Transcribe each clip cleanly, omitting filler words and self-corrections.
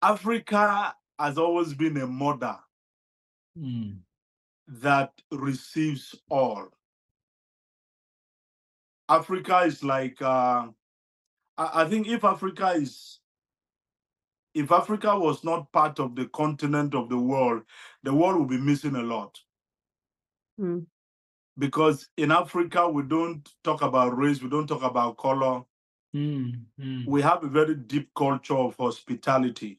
Africa has always been a mother that receives all. Africa is like, I think if Africa was not part of the continent of the world would be missing a lot. Because in Africa, we don't talk about race, we don't talk about color. We have a very deep culture of hospitality.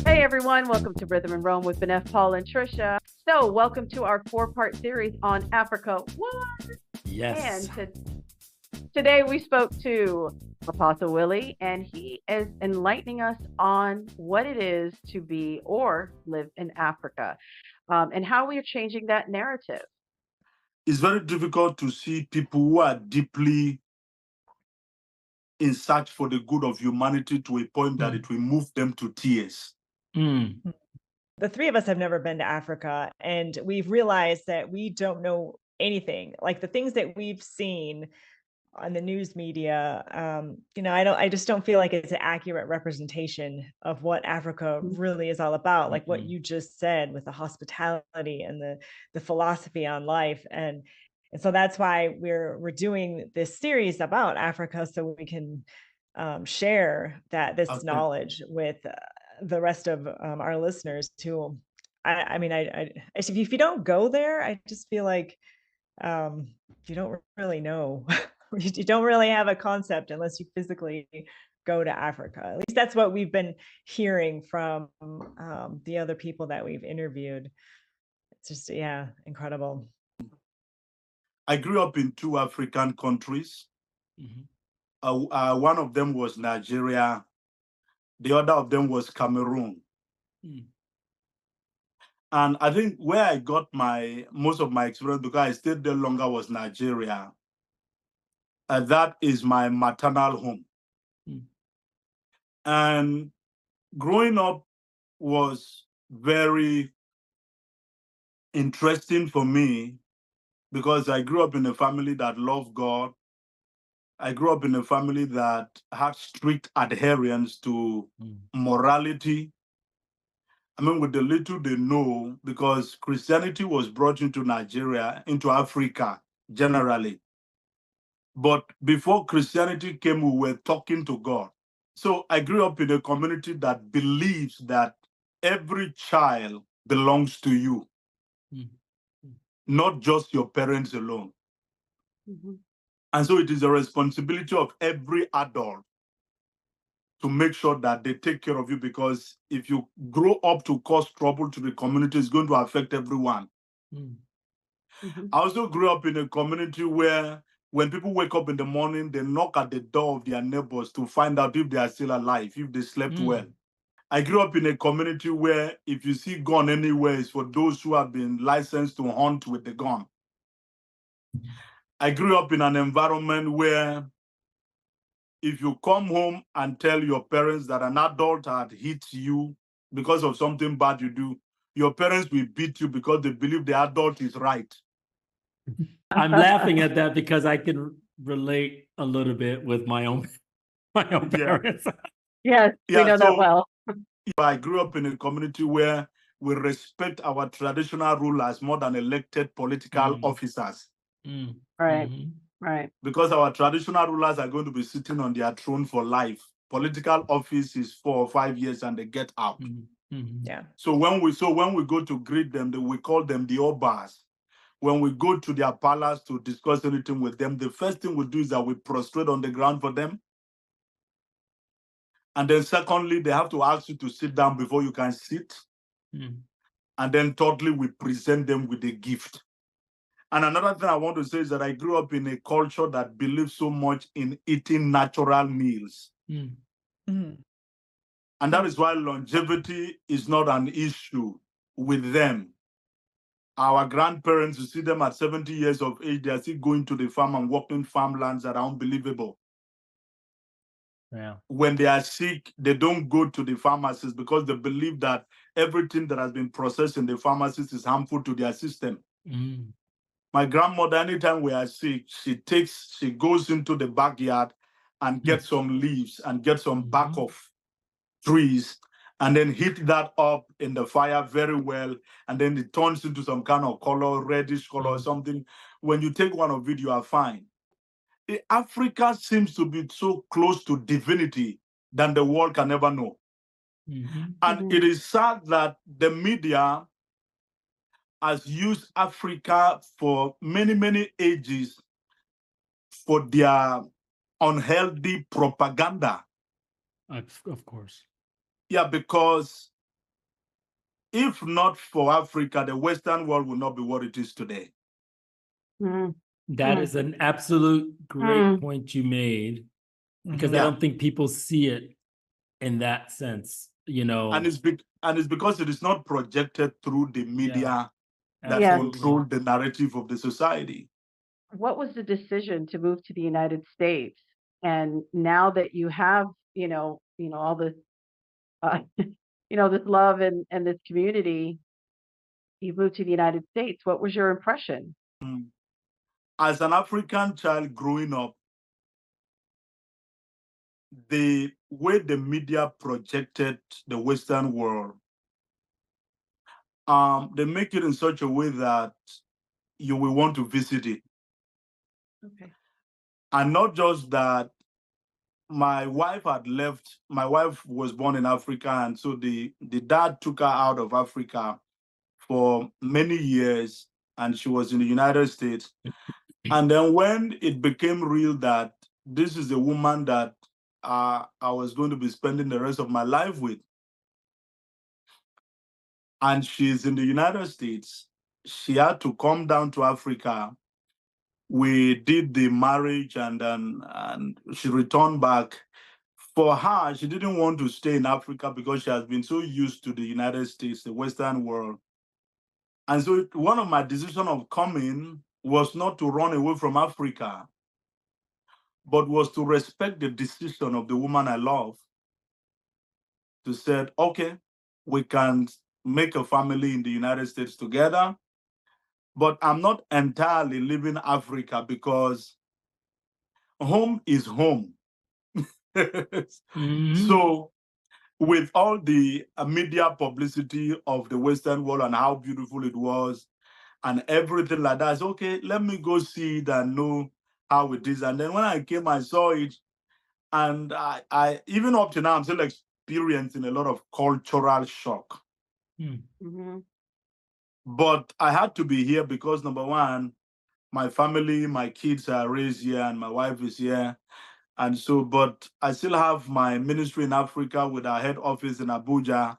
Hey everyone, welcome to Rhythm and Rome with Benef, Paul, and Trecia. So, welcome to our 4-part series on Africa. What? Yes. And today we spoke to Apostle Willie, and he is enlightening us on what it is to be or live in Africa, and how we are changing that narrative. It's very difficult to see people who are deeply in search for the good of humanity to a point that it will move them to tears. The three of us have never been to Africa, and we've realized that we don't know anything. Like the things that we've seen on the news media, I just don't feel like it's an accurate representation of what Africa really is all about. Like what you just said with the hospitality and the philosophy on life, and so that's why we're doing this series about Africa, so we can share this knowledge with the rest of our listeners too. If you don't go there, I just feel like you don't really know. You don't really have a concept unless you physically go to Africa. At least that's what we've been hearing from the other people that we've interviewed. It's just, incredible. I grew up in 2 African countries. One of them was Nigeria. The other of them was Cameroon. And I think where I got most of my experience, because I stayed there longer, was Nigeria. That is my maternal home. And growing up was very interesting for me because I grew up in a family that loved God. I grew up in a family that had strict adherence to morality. I mean, with the little they know, because Christianity was brought into Nigeria, into Africa generally. But before Christianity came, we were talking to God. So I grew up in a community that believes that every child belongs to you, not just your parents alone. And so it is a responsibility of every adult to make sure that they take care of you, because if you grow up to cause trouble to the community, it's going to affect everyone. I also grew up in a community where when people wake up in the morning, they knock at the door of their neighbors to find out if they are still alive, if they slept well. I grew up in a community where if you see gun anywhere, it's for those who have been licensed to hunt with the gun. I grew up in an environment where if you come home and tell your parents that an adult had hit you because of something bad you do, your parents will beat you because they believe the adult is right. I'm laughing at that because I can relate a little bit with my own parents. Yes, we know that well. I grew up in a community where we respect our traditional rulers more than elected political officers. Right. Because our traditional rulers are going to be sitting on their throne for life. Political office is 4 or 5 years and they get out. So when we go to greet them, we call them the Obas. When we go to their palace to discuss anything with them, the first thing we do is that we prostrate on the ground for them. And then secondly, they have to ask you to sit down before you can sit. And then thirdly, we present them with a gift. And another thing I want to say is that I grew up in a culture that believes so much in eating natural meals. And that is why longevity is not an issue with them. Our grandparents, you see them at 70 years of age, they are still going to the farm and working farmlands that are unbelievable. When they are sick, they don't go to the pharmacist because they believe that everything that has been processed in the pharmacist is harmful to their system. My grandmother, anytime we are sick, she goes into the backyard and gets some leaves and gets some bark of trees and then heat that up in the fire very well. And then it turns into some kind of color, reddish color or something. When you take one of it, you are fine. Africa seems to be so close to divinity than the world can ever know. And it is sad that the media has used Africa for many, many ages for their unhealthy propaganda. Of course. Yeah, because if not for Africa, the Western world would not be what it is today. That is an absolute great point you made, because I don't think people see it in that sense, you know. And it's because it is not projected through the media that control the narrative of the society. What was the decision to move to the United States? And now that you have, all this, this love and this community, you moved to the United States. What was your impression? As an African child growing up, the way the media projected the Western world, they make it in such a way that you will want to visit it. Okay. And not just that, my wife was born in Africa, and so the dad took her out of Africa for many years, and she was in the United States. And then when it became real that this is a woman that I was going to be spending the rest of my life with, and she's in the United States, she had to come down to Africa. We did the marriage, and she returned back. For her, she didn't want to stay in Africa because she has been so used to the United States, the Western world. And so one of my decisions of coming was not to run away from Africa, but was to respect the decision of the woman I love to say, okay, we can make a family in the United States together, but I'm not entirely leaving Africa because home is home. So with all the media publicity of the Western world and how beautiful it was and everything like that, I said, okay, let me go see it and know how it is. And then when I came, I saw it, and I even up to now, I'm still experiencing a lot of cultural shock. But I had to be here because, number one, my family, my kids are raised here, and my wife is here. And so, but I still have my ministry in Africa with our head office in Abuja,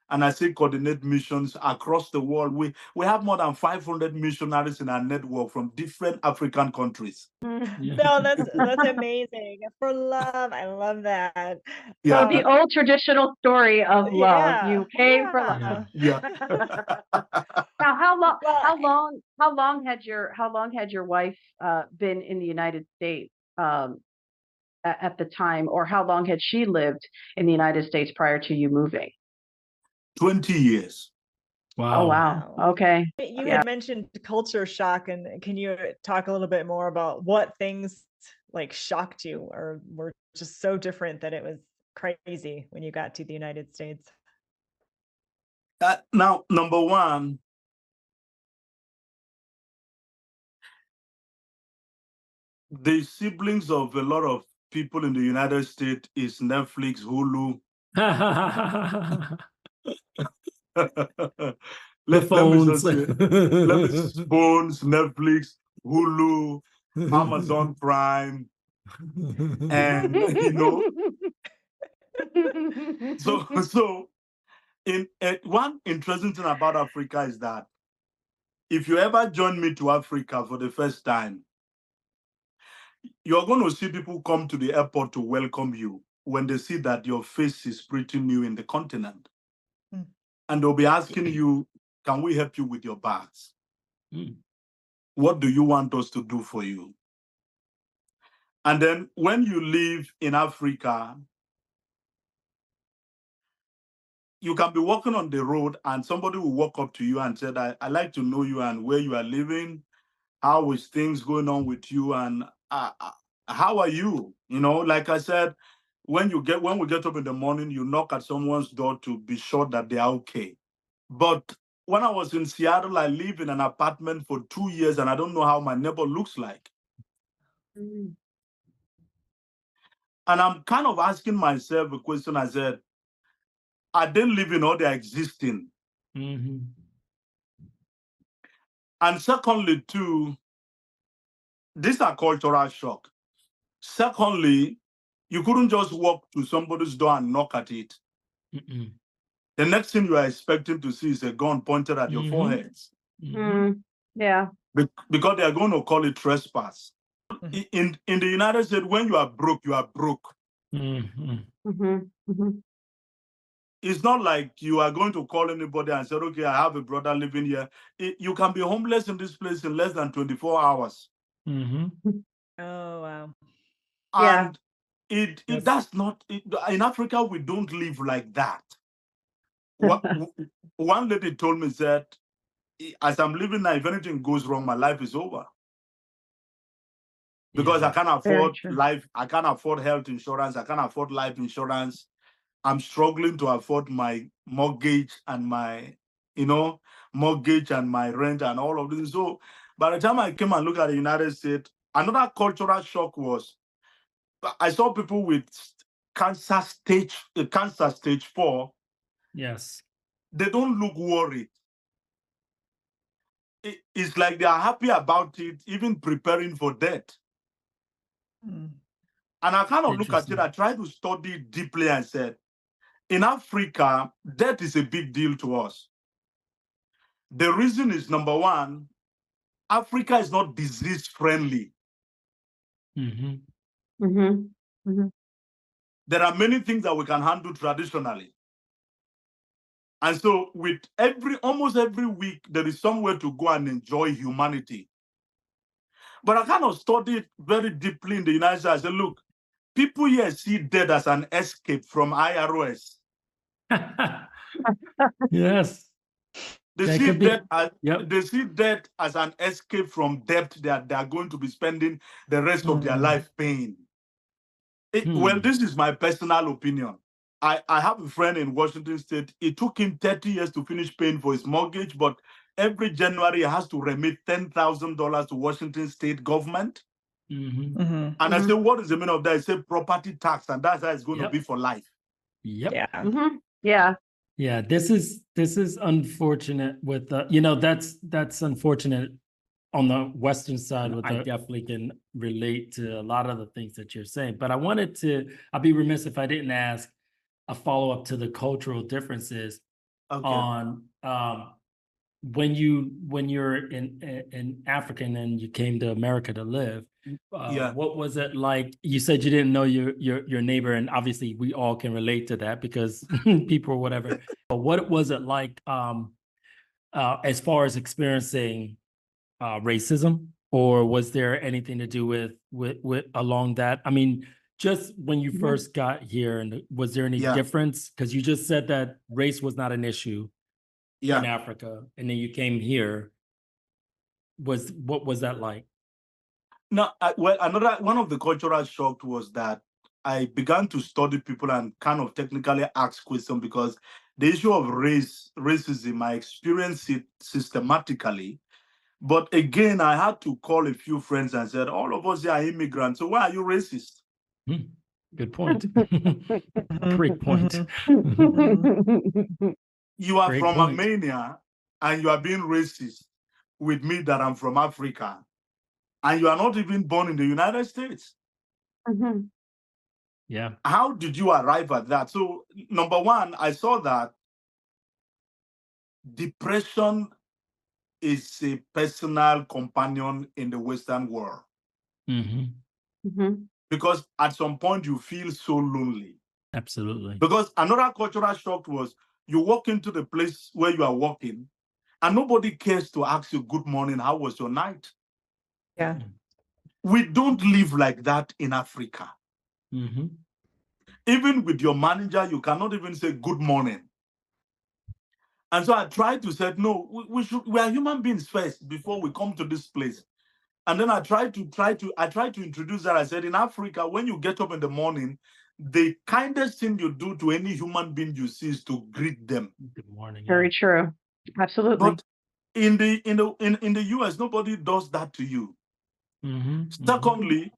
and I still coordinate missions across the world. We have more than 500 missionaries in our network from different African countries. No, that's amazing. For love, I love that. So the old traditional story of love. You came for love. Yeah. Now, how long had your wife been in the United States at the time, or how long had she lived in the United States prior to you moving? 20 years. Wow. Oh, wow. Okay. You had mentioned culture shock, and can you talk a little bit more about what things like shocked you or were just so different that it was crazy when you got to the United States? Now, number one, the siblings of a lot of people in the United States is Netflix, Hulu. Phones, phones, Netflix, Hulu, Amazon Prime, and so one interesting thing about Africa is that if you ever join me to Africa for the first time, you're going to see people come to the airport to welcome you when they see that your face is pretty new in the continent. And they'll be asking you, can we help you with your bags? What do you want us to do for you? And then when you live in Africa, you can be walking on the road and somebody will walk up to you and say, I'd like to know you and where you are living. how is things going on with you, and how are you? You know, like I said, when we get up in the morning, you knock at someone's door to be sure that they are okay. But when I was in Seattle, I lived in an apartment for 2 years, and I don't know how my neighbor looks like. Mm. And I'm kind of asking myself a question. I said, are they living or they're existing? Mm-hmm. And secondly, too, these are cultural shock. Secondly, you couldn't just walk to somebody's door and knock at it. Mm-mm. The next thing you are expecting to see is a gun pointed at your Mhm. forehead. Mhm. Yeah. Because they are going to call it trespass. In the United States, when you are broke, you are broke. Mhm. It's not like you are going to call anybody and say, okay, I have a brother living here. You can be homeless in this place in less than 24 hours. Mhm. Oh, wow. Yeah. And Yes. that's not, in Africa, we don't live like that. One lady told me that as I'm living now, if anything goes wrong, my life is over. Because Yeah. I can't Very afford true. life, I can't afford health insurance, I can't afford life insurance. I'm struggling to afford my mortgage and my, mortgage and my rent and all of this. So by the time I came and looked at the United States, another cultural shock was I saw people with cancer stage 4. Yes. They don't look worried. It's like they are happy about it, even preparing for death. Mm. And I kind of look at it, Interesting. I tried to study deeply and said, in Africa, death is a big deal to us. The reason is, number one, Africa is not disease friendly. Mhm. There are many things that we can handle traditionally. And so with almost every week, there is somewhere to go and enjoy humanity. But I kind of studied very deeply in the United States. I said, look, people here see death as an escape from IRS. Yes. They That see could be. death as Yep. they see death as an escape from debt that they are going to be spending the rest of their Mm. life paying. Well, Hmm. this is my personal opinion. I have a friend in Washington State. It took him 30 years to finish paying for his mortgage, but every January he has to remit $10,000 to Washington State government. Mhm. Mhm. And I said, what is the meaning of that? He said property tax, and that's how it's going to Yep. be for life. Yep. Yeah. Yeah. Yeah, this is unfortunate with that's unfortunate on the Western side with I definitely can relate to a lot of the things that you're saying. But I'd be remiss if I didn't ask a follow-up to the cultural differences Okay. on when you're in Africa and then you came to America to live. Yeah. What was it like? You said you didn't know your neighbor, and obviously we all can relate to that because people or whatever. But what was it like as far as experiencing racism, or was there anything to do with along that? I mean, just when you first got here, and was there any Yeah. difference? Because you just said that race was not an issue in Yeah. Africa, and then you came here. What was that like? Now, well, another one of the cultural shocks was that I began to study people and kind of technically ask questions because the issue of racism, I experienced it systematically. But again, I had to call a few friends and said, all of us here are immigrants, so why are you racist? Good point. Mhm. Great point. Mhm. You are Great from point. Armenia and you are being racist with me that I'm from Africa. And you are not even born in the United States. Yeah. How did you arrive at that? So, number one, I saw that depression is a personal companion in the Western world. Because at some point you feel so lonely. Absolutely. Because another cultural shock was you walk into the place where you are working and nobody cares to ask you, good morning, how was your night? Yeah. We don't live like that in Africa. Even with your manager, you cannot even say good morning. And so I tried to say, no, we are human beings first before we come to this place. And then I tried to introduce that. I said, in Africa, when you get up in the morning, the kindest thing you do to any human being you see is to greet them. Good morning. Very true. Absolutely. But in the US, nobody does that to you. Secondly,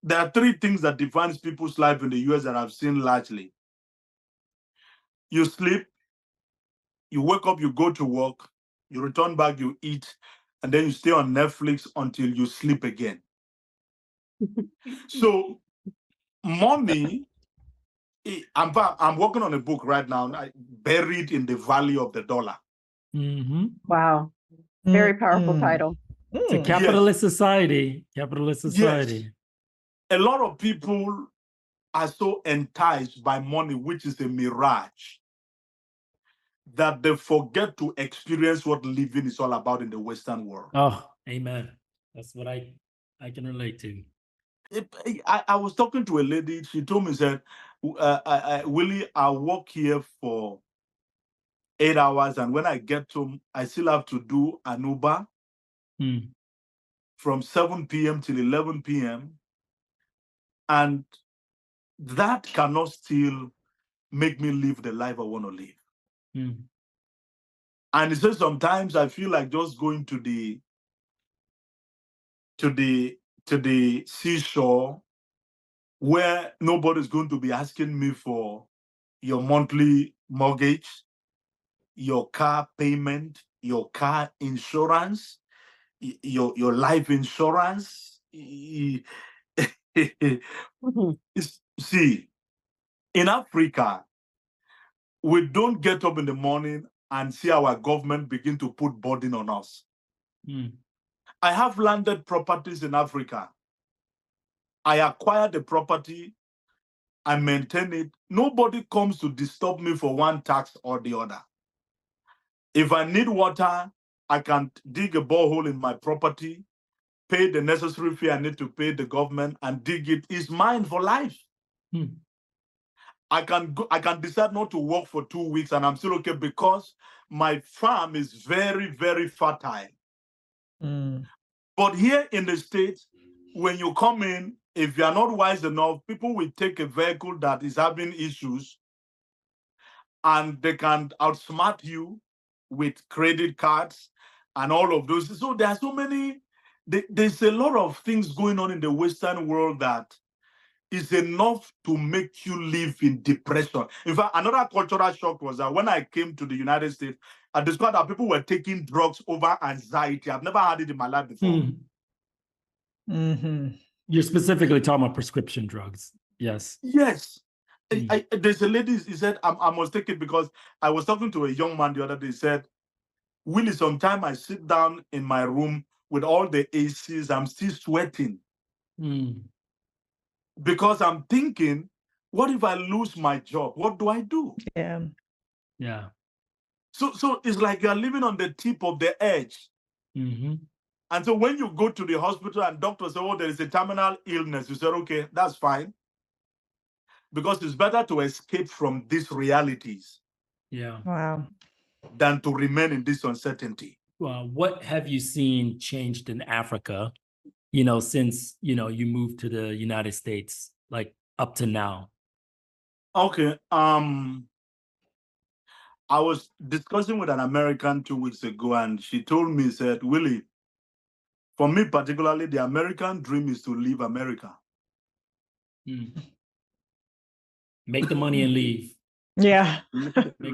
there are three things that defines people's life in the US that I've seen largely. You sleep, you wake up, you go to work, you return back, you eat, and then you stay on Netflix until you sleep again. So money, I'm working on a book right now, Buried in the Valley of the Dollar. Wow. Very powerful title. It's a capitalist society. Capitalist society. Yes. A lot of people are so enticed by money, which is a mirage, that they forget to experience what living is all about in the Western world. Oh, amen. That's what I can relate to. I was talking to a lady. She told me, said, Willie, I work here for 8 hours, and when I get home, I still have to do an Uber from 7 p.m. till 11 p.m. And that cannot still make me live the life I want to live. And he says sometimes I feel like just going to the seashore where nobody's going to be asking me for your monthly mortgage, your car payment, your car insurance, your life insurance. See, in Africa, we don't get up in the morning and see our government begin to put burden on us. I have landed properties in Africa. I acquired the property, I maintain it. Nobody comes to disturb me for one tax or the other. If I need water, I can dig a borehole in my property, pay the necessary fee I need to pay the government, and dig it. It's mine for life. I can decide not to work for 2 weeks and I'm still okay because my farm is very, very fertile. But here in the States, when you come in, if you are not wise enough, people will take a vehicle that is having issues and they can outsmart you with credit cards and all of those. So there are so many, there's a lot of things going on in the Western world that is enough to make you live in depression. In fact, another cultural shock was that when I came to the United States, I discovered that people were taking drugs over anxiety. I've never had it in my life before. You're specifically talking about prescription drugs. Yes. Yes. There's a lady, he said, I must take it because I was talking to a young man the other day. He said, Willie, sometimes I sit down in my room with all the ACs, I'm still sweating. Because I'm thinking, what if I lose my job? What do I do? Yeah. So it's like you're living on the tip of the edge. And so when you go to the hospital and doctors say, oh, there is a terminal illness, you say, okay, that's fine. Because it's better to escape from these realities. Yeah. Wow. Than to remain in this uncertainty. What have you seen changed in Africa, since, you moved to the United States, like up to now? Okay. I was discussing with an American 2 weeks ago, and she told me, said, Willie, for me particularly, the American dream is to leave America. Make the money and leave. Yeah.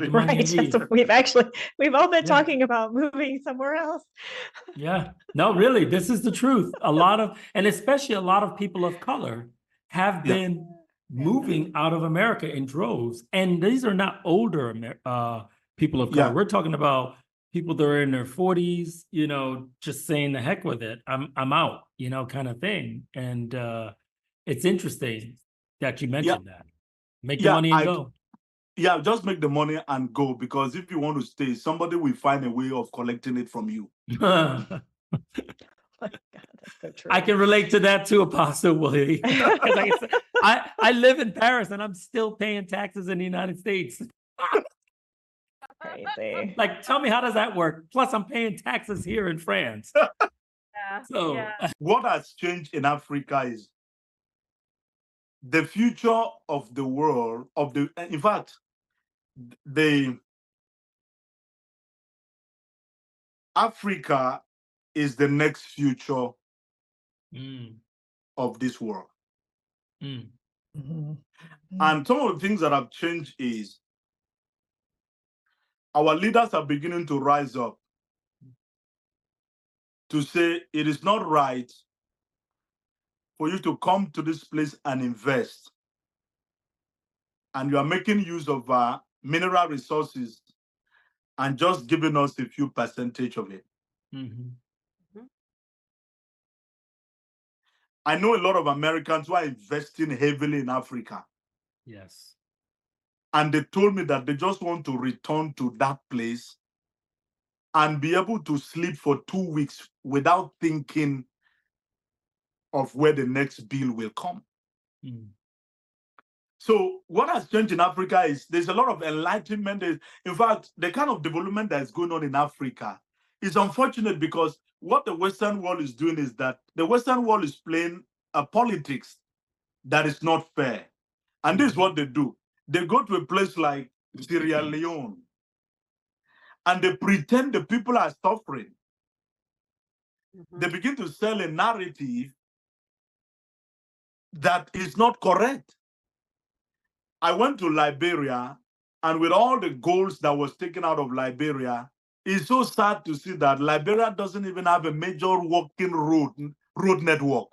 Right. So we've all been talking about moving somewhere else. Yeah. No, really, this is the truth. And especially a lot of people of color have been moving out of America in droves. And these are not older people of color. We're talking about people that are in their 40s, just saying the heck with it. I'm out, kind of thing. And it's interesting that you mentioned that. Make the money and go. Yeah, just make the money and go, because if you want to stay, somebody will find a way of collecting it from you. Oh my God, that's so true. I can relate to that too, Apostle Willie. Like I live in Paris and I'm still paying taxes in the United States. Crazy. Like, tell me, how does that work? Plus, I'm paying taxes here in France. So What has changed in Africa is the future of the world, in fact, Africa is the next future of this world. Mhm. And some of the things that have changed is our leaders are beginning to rise up to say it is not right for you to come to this place and invest, and you are making use of our mineral resources and just giving us a few percentage of it. I know a lot of Americans who are investing heavily in Africa. Yes. And they told me that they just want to return to that place and be able to sleep for 2 weeks without thinking of where the next bill will come. So what has changed in Africa is there's a lot of enlightenment. In fact, the kind of development that is going on in Africa is unfortunate, because what the Western world is doing is that the Western world is playing a politics that is not fair. And this is what they do. They go to a place like Sierra Leone and they pretend the people are suffering. They begin to sell a narrative that is not correct. I went to Liberia, and with all the goals that was taken out of Liberia, it's so sad to see that Liberia doesn't even have a major walking road network.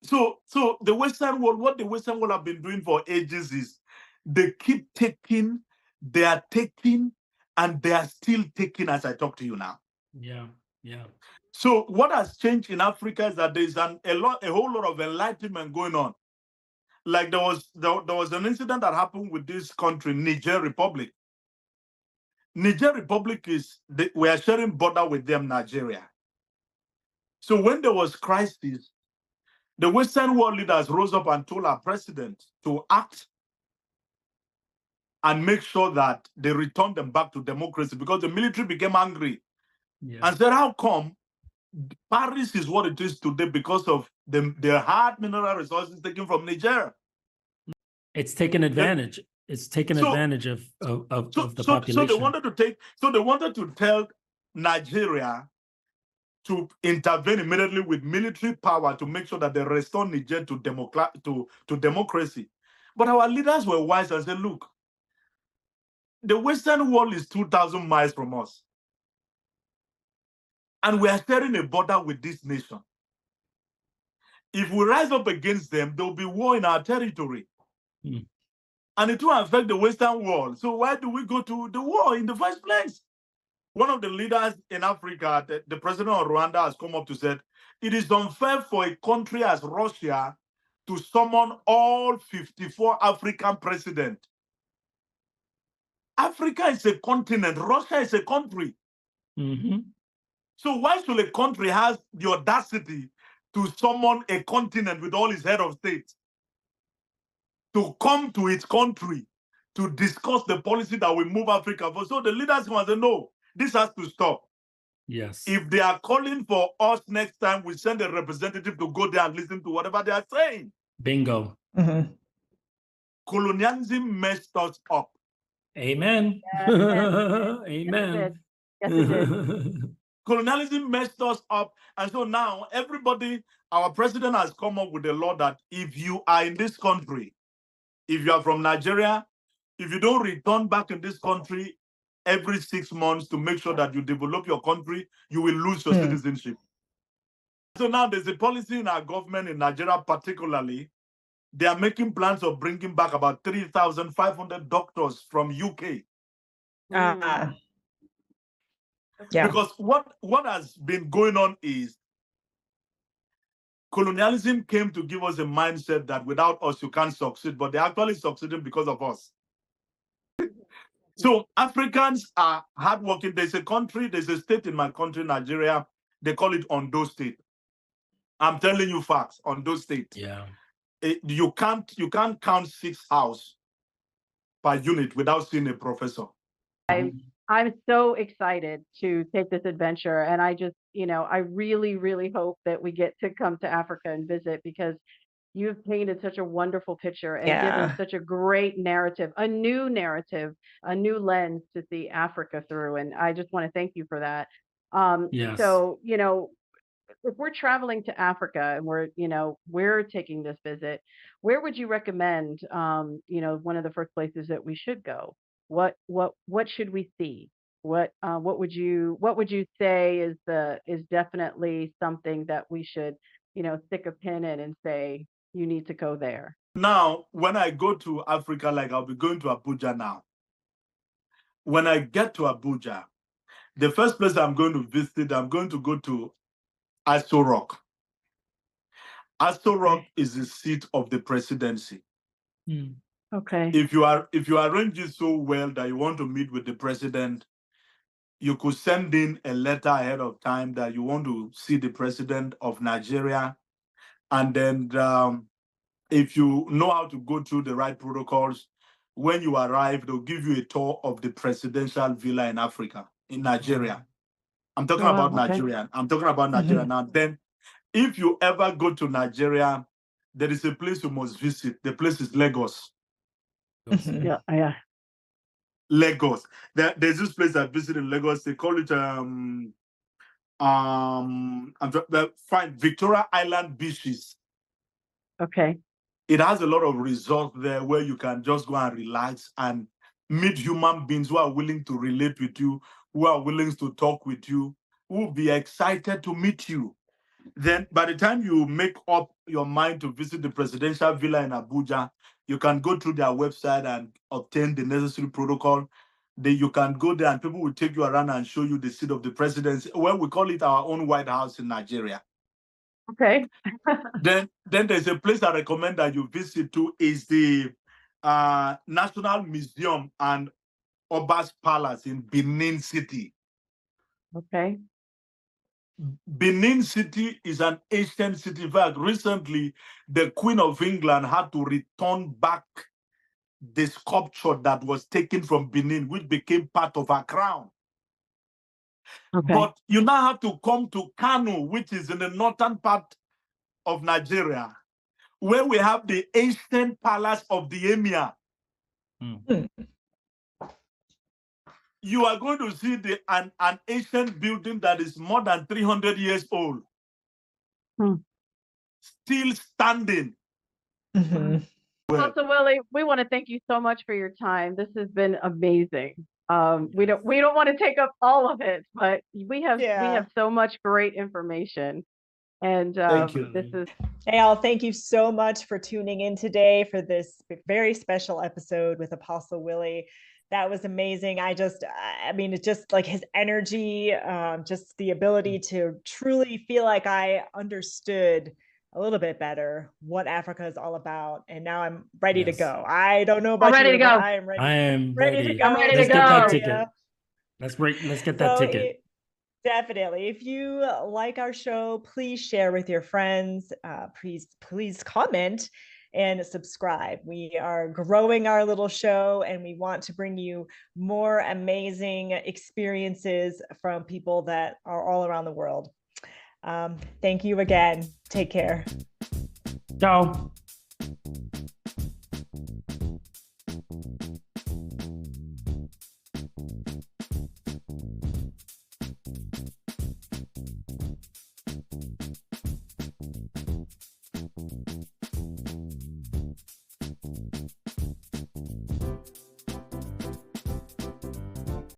So the Western world, what the Western world have been doing for ages is they keep taking, they are taking, and they are still taking as I talk to you now. Yeah. So what has changed in Africa is that there's a whole lot of enlightenment going on. Like there was an incident that happened with this country, Niger Republic. Niger Republic we are sharing border with them, Nigeria. So when there was crisis, the Western world leaders rose up and told our president to act and make sure that they return them back to democracy, because the military became angry and said, how come Paris is what it is today because of their hard mineral resources taken from Niger? It's taken advantage. It's taken advantage of the population. So they wanted to tell Nigeria to intervene immediately with military power to make sure that they restore Niger to democracy. But our leaders were wise and said, look, the Western world is 2,000 miles from us. And we are sharing a border with this nation. If we rise up against them, there will be war in our territory. And it will affect the Western world. So why do we go to the war in the first place? One of the leaders in Africa, the president of Rwanda, has come up to say, it is unfair for a country as Russia to summon all 54 African presidents. Africa is a continent. Russia is a country. So why should a country have the audacity to summon a continent with all its head of state to come to its country to discuss the policy that will move Africa forward? So the leaders come and say, no, this has to stop. Yes. If they are calling for us next time, we send a representative to go there and listen to whatever they are saying. Bingo. Colonialism messed us up. Amen. Amen. Yes, it did. Colonialism messed us up. And so now everybody, our president has come up with a law that if you are in this country, if you are from Nigeria, if you don't return back in this country every 6 months to make sure that you develop your country, you will lose your citizenship. So now there's a policy in our government in Nigeria particularly. They are making plans of bringing back about 3,500 doctors from UK. Because what has been going on is colonialism came to give us a mindset that without us you can't succeed, but they're actually succeeding because of us. So Africans are hardworking. There's a state in my country, Nigeria, they call it Ondo State. I'm telling you facts, Ondo State. Yeah. You can't count 6 houses per unit without seeing a professor. I'm so excited to take this adventure. And I just, I really, really hope that we get to come to Africa and visit, because you've painted such a wonderful picture and given Yeah. such a great narrative, a new lens to see Africa through. And I just want to thank you for that. Yes. So, if we're traveling to Africa and we're taking this visit, where would you recommend, one of the first places that we should go? What should we see? What would you say is definitely something that we should, stick a pin in and say, you need to go there? Now, when I go to Africa, like I'll be going to Abuja now. When I get to Abuja, the first place I'm going to visit, I'm going to go to Aso Rock. Aso Rock is the seat of the presidency. Okay. If you arrange it so well that you want to meet with the president, you could send in a letter ahead of time that you want to see the president of Nigeria. And then if you know how to go through the right protocols, when you arrive, they'll give you a tour of the presidential villa in Africa, in Nigeria. I'm talking about Nigeria. I'm talking about Nigeria now. Then, if you ever go to Nigeria, there is a place you must visit. The place is Lagos. Yeah. Lagos. There's this place I visited in Lagos. They call it Victoria Island Beaches. Okay. It has a lot of resorts there where you can just go and relax and meet human beings who are willing to relate with you, who are willing to talk with you, who will be excited to meet you. Then by the time you make up your mind to visit the presidential villa in Abuja, you can go through their website and obtain the necessary protocol. Then you can go there and people will take you around and show you the seat of the presidency. Well, we call it our own White House in Nigeria. Okay. Then there's a place I recommend that you visit to is the National Museum and Oba's Palace in Benin City. Okay. Benin City is an ancient city. In fact, recently, the Queen of England had to return back the sculpture that was taken from Benin, which became part of her crown. Okay. But you now have to come to Kano, which is in the northern part of Nigeria, where we have the ancient palace of the Emir. You are going to see an ancient building that is more than 300 years old, still standing. Apostle Willie, we want to thank you so much for your time. This has been amazing. We don't want to take up all of it, but we have so much great information. And thank you. This is Al, thank you so much for tuning in today for this very special episode with Apostle Willie. That was amazing. It's just like his energy, just the ability to truly feel like I understood a little bit better what Africa is all about. And now I'm ready to go. I don't know about ready you, to go. but I am ready. I am ready to go. I'm ready to Let's go. get that ticket. Let's get that ticket. Definitely. If you like our show, please share with your friends. Please comment and subscribe. We are growing our little show and we want to bring you more amazing experiences from people that are all around the world. Thank you again. Take care. Ciao.